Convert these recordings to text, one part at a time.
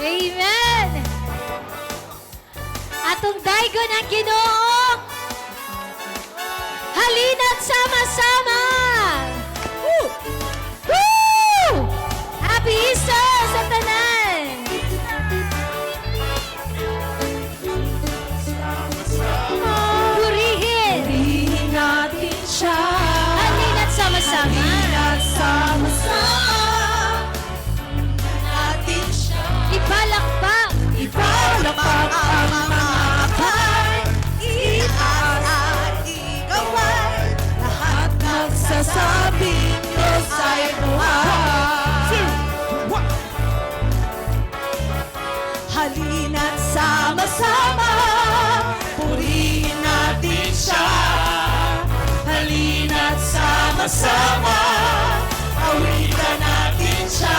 Amen! Atong daigo ng Ginoo. Halina't sama-sama! Woo! Woo! Happy Easter sa tanan! Purihin! Purihin natin siya. Halina't sama-sama! Halina't sama-sama. Natin siya. Ipalakpak! Ipalakpak ang mga akay. Itaas at igaway. Lahat nagsasabing Diyos ay buhay. Halina't sama-sama. Purihin natin siya. Halina't sama-sama. Awitan natin siya.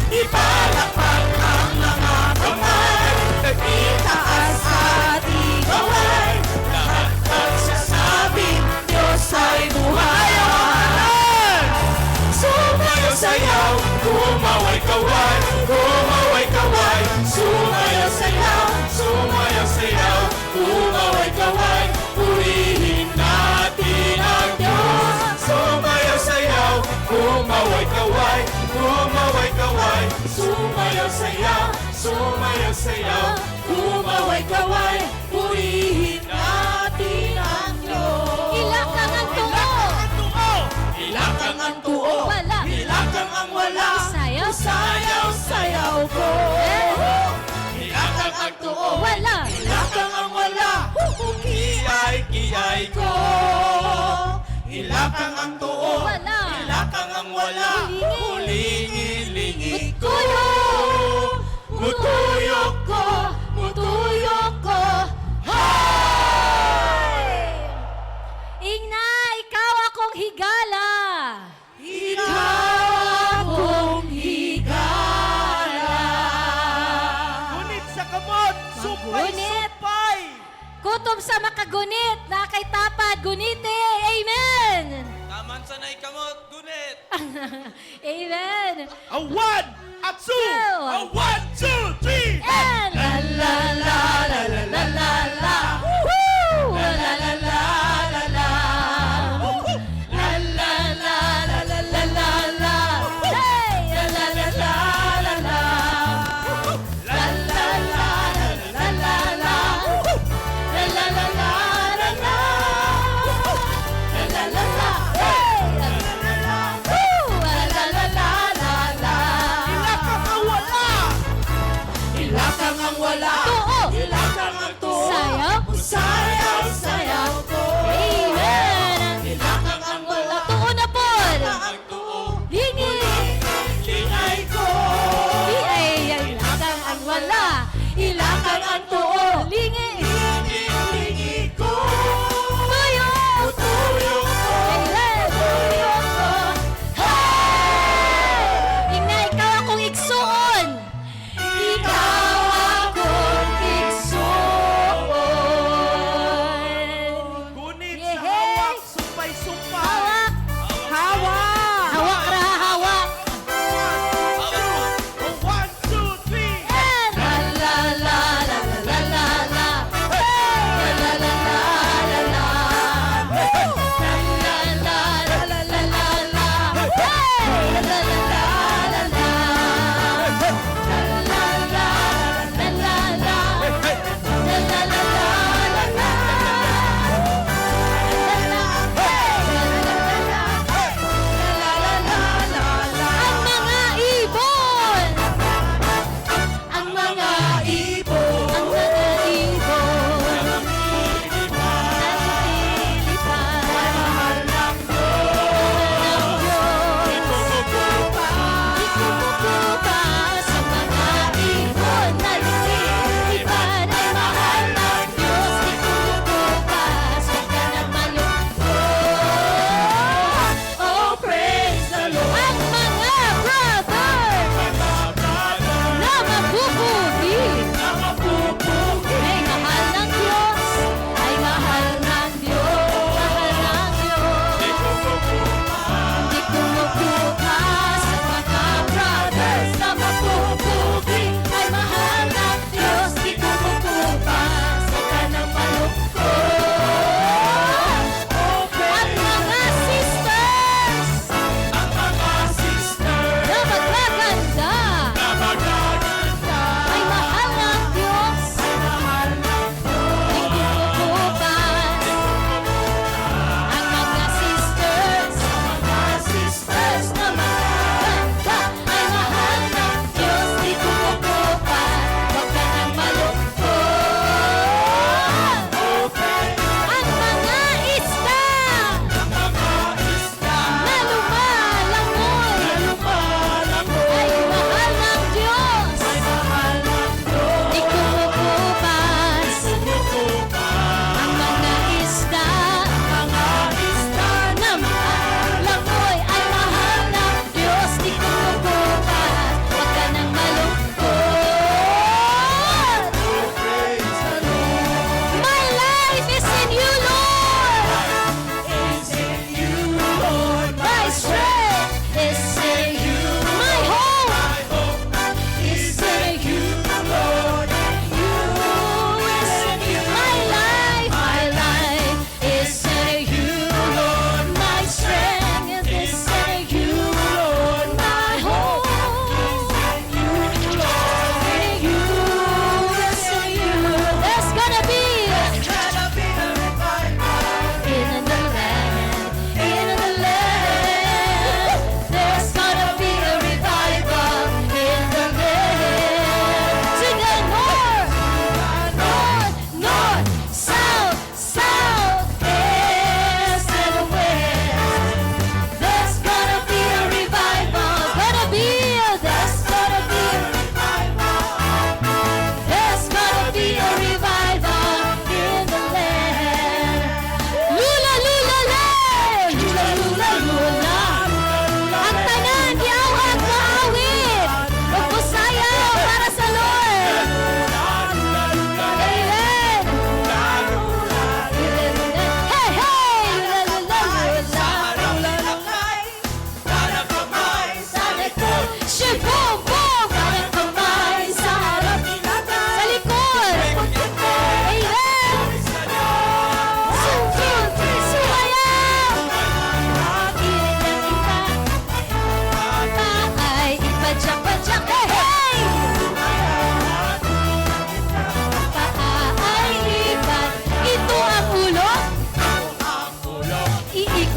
Ipalakpak ang mga kamay. Itaas at igaway. Lahat nagsasabing Diyos ay buhay. Sumayaw-sayaw, kumaway-kaway, kumaway-kaway. Sumayaw-sayaw, sumayaw-sayaw, kumaway-kaway. Purihin natin ang Diyos. Sumayaw-sayaw, kumaway-kaway, kumaway-kaway. Sumayaw-sayaw, sumayaw-sayaw, kumaway-kaway. Purihin natin ang Diyos. Ilakang ang tuo! Ilakang ang tuo, Wala! ilakang ang wala. Sayaw! Sayaw-sayaw ko. Ilakang ang tuo, Wala! ilakang ang wala. Kiyay-kiyay ko. Ilakang ang tuo, Wala! ilakang ang wala. Hulingi-lingi ko. Mutuyok ko! Mutuyok ko! Ingna, ikaw akong higala! Ikaw akong higala. Ngunit sa kamot, Magunit. supay-supay. Kutob sa makagunit, na kay tapad, gunite! Amen! Taman sa naikamot, gunit. Amen! A one, a two, Two. a 1, 2, 3. And La la la la la la la la. woo! La la la la la la. La la la la la la la la. Hey! La la la la la la. La la la la la la la. La la la la la la. La la la la. Hey! Woo! La la la la la la. Ilakang ang wala. Ilakang ang wala. Tuo! Ilakang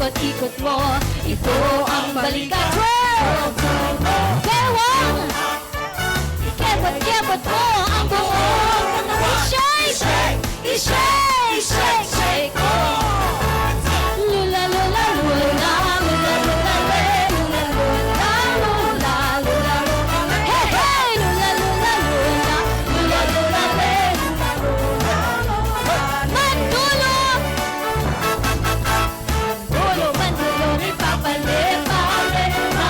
ikot-ikot mo. Ito ang balikat. Bewang! Ikebot-kebot mo ang buong katawan. Shake! I-shake! Shake! Shake! Lula lula lula lula lula le. Lula lula lula lula lula. Hey hey! Lula lula lula lula lula le. Mandulo! Mandulo ni Papa Le, Papa Le.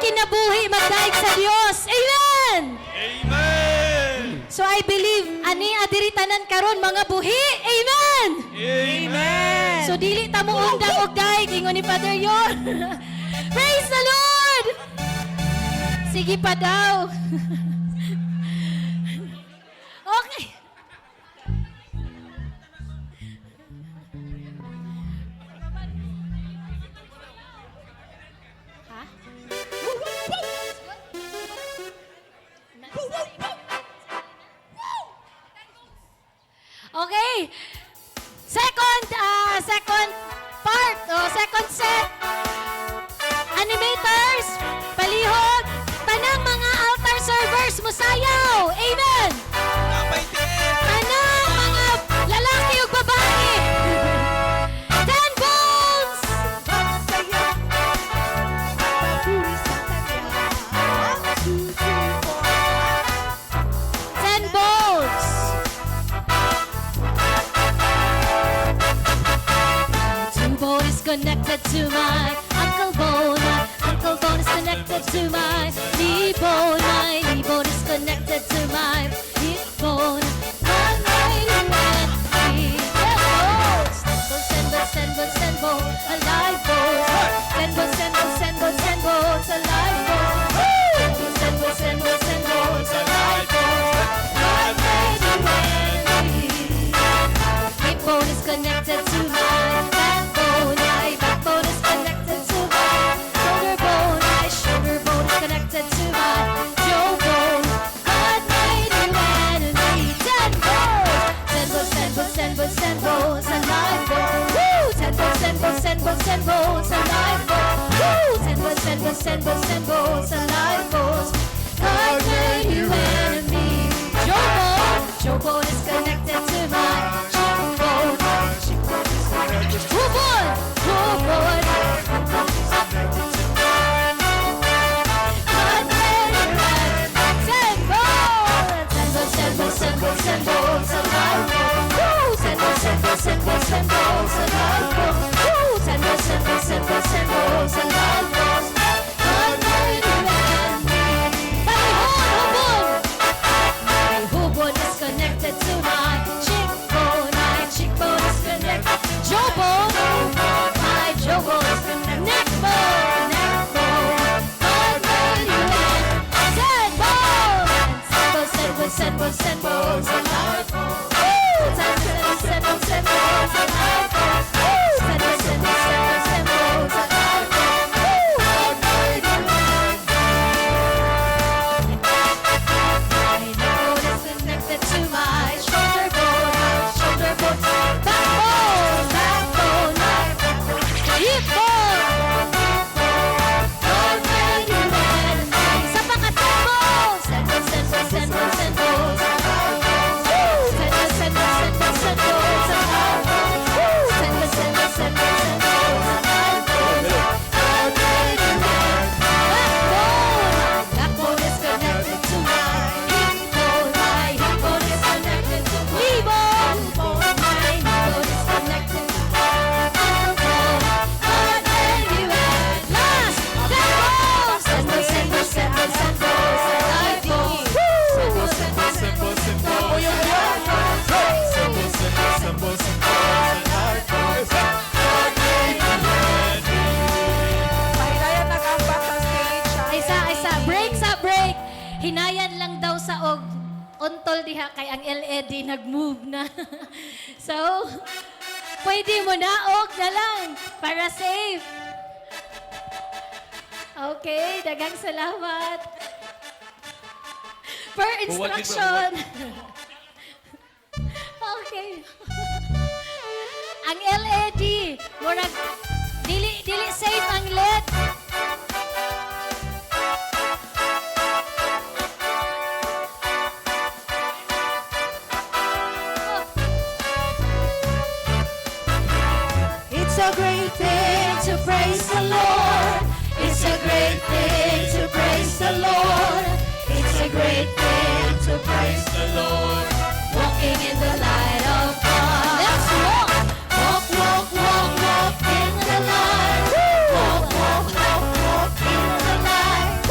kinabuhi magdaig sa Dios. Amen! Amen! So I believe, ani adiritanan karon mga buhi. Amen! Amen! So dili ta mo undang og daig ingon ni Father Yon. Praise the Lord! Sige pa daw. Okay. Ha? Okay. Second part o second set. Animators, palihog, tanang mga altar servers musayaw. Amen. Napaitiin! Tanang mga lalaki ug babae. 10 volts. 10 volts. Two bone is connected to my uncle bone. My uncle bone is connected to my knee bone. My knee bone is connected to my hip bone. My right hand knee. Ten bones, ten bones, ten bones, alive bones. Ten bones, ten bones, ten bones, ten bones, alive bones. Ten bones, ten bones, ten bones, alive bones. My right hand knee. Hip bone is connected to my backbone. My backbone is connected to my shoulder bone. My shoulder bone is connected to my jawbone. God made you enemy. 10 bones. 10 bones, 10 bones, 10 bones, 10 bones, alive bones. Woo! 10 bones, 10 bones, 10 bones, 10 bones, alive bones. Woo! 10 bones, 10 bones, 10 bones, 10 bones, alive bones. God made you enemy. Jawbone. Jawbone is connected to my cheekbone. Jawbone. Jawbone. God made you enemy. 10 bones. 10 bones, 10 bones, 10 bones, 10 bones, alive bones. Woo! 10 bones, 10 bones, 10 bones, 10 bones, alive bones. Woo! 10 bones, 10 bones, 10 bones, 10 bones, alive bones. God made you enemy. Palihog, hubon. My hubon is connected to my cheekbone. My cheekbone is connected. Jawbone. My jawbone is connected. Neckbone. Neckbone. God made you enemy. 10 bones. 10 bones, 10 bones, 10 bones, alive bones. Woo! 10 bones, 10 bones, 10 bones, alive bones. Woo! 10 bones, 10 bones, 10 bones, 10 bones, alive bones. Woo! God made you enemy. My neckbone is connected to my shoulder bone. My shoulder bone. Backbone. Backbone. My backbone. Hip bone. God made you enemy. Sa mga 10 bones. 10 bones, 10 bones, 10 bones, 10 bones. Woo! 10 bones, 10 bones, 10 bones, 10 bones, alive bones. Woo! 10 bones, 10 bones, 10 bones, 10 bones, alive bones. God made you enemy. Backbone. Backbone is connected to my hip bone. My hip bone is connected to knee bone. My knee bone is connected to ankle bone. God made you enemy. Last 10 bones. 10 bones, 10 bones, 10 bones, 10 bones, alive bones. Woo! 10 bones, 10 bones, 10 bones, alive bones. God made you enemy. Pahilayan nag-ambak sa stage. Isa, break sa break. Hinayan lang daw sa og untol diha kay ang LED nag-move na. So, pwede mo na og na lang para safe. Okay, dagang salamat. Per instruction. Okay. Ang LED, murag dili safe ang LED. It's a great thing to praise the Lord. It's a great thing to praise the Lord. It's a great thing to praise the Lord. Walking in the light of God. Let's walk. Walk, walk, walk, walk in the light. Walk, walk, walk, walk in the light.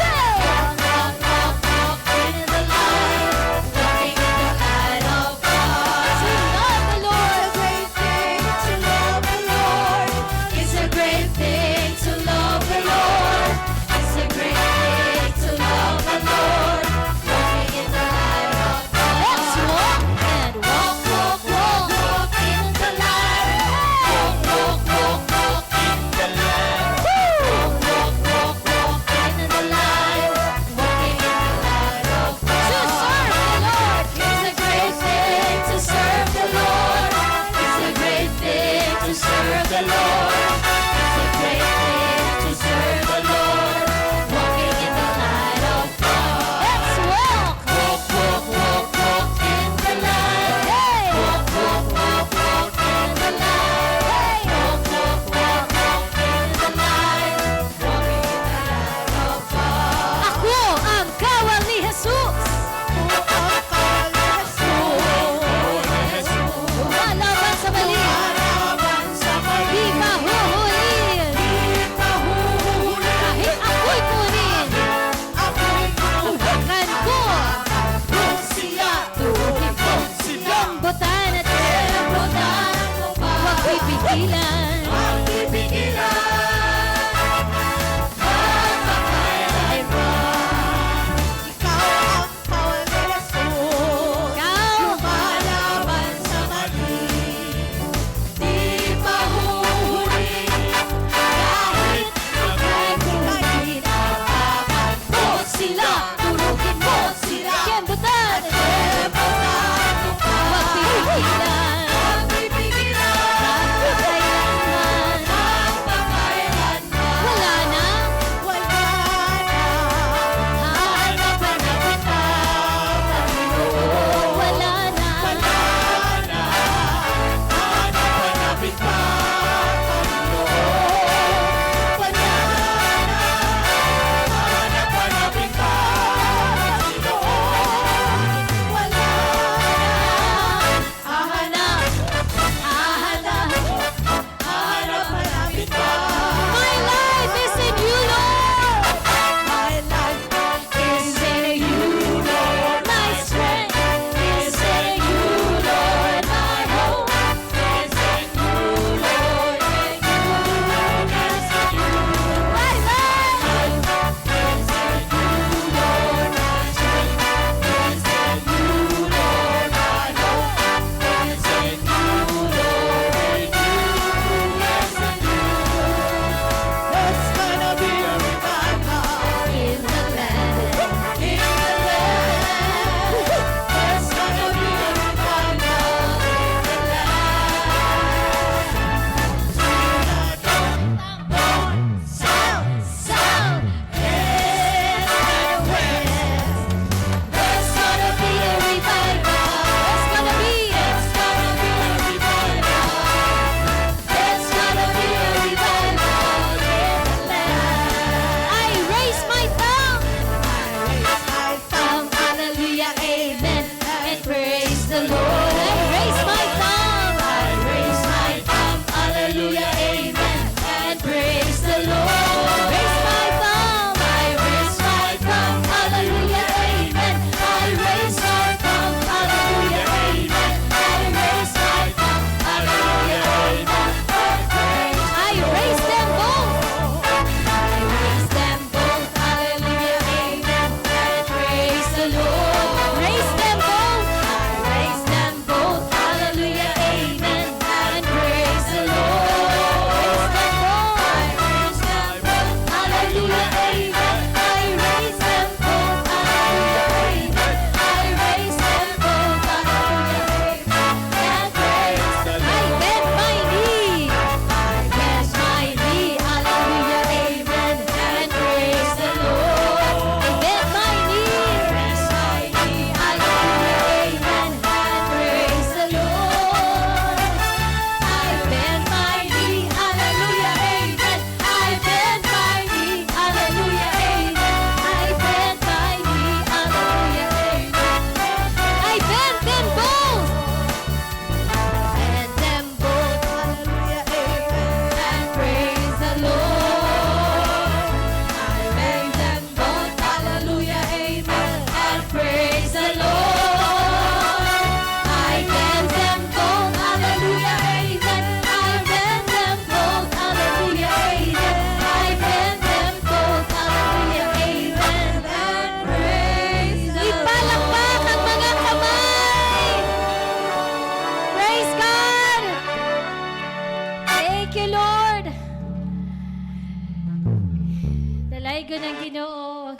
Daigo ng Ginoo.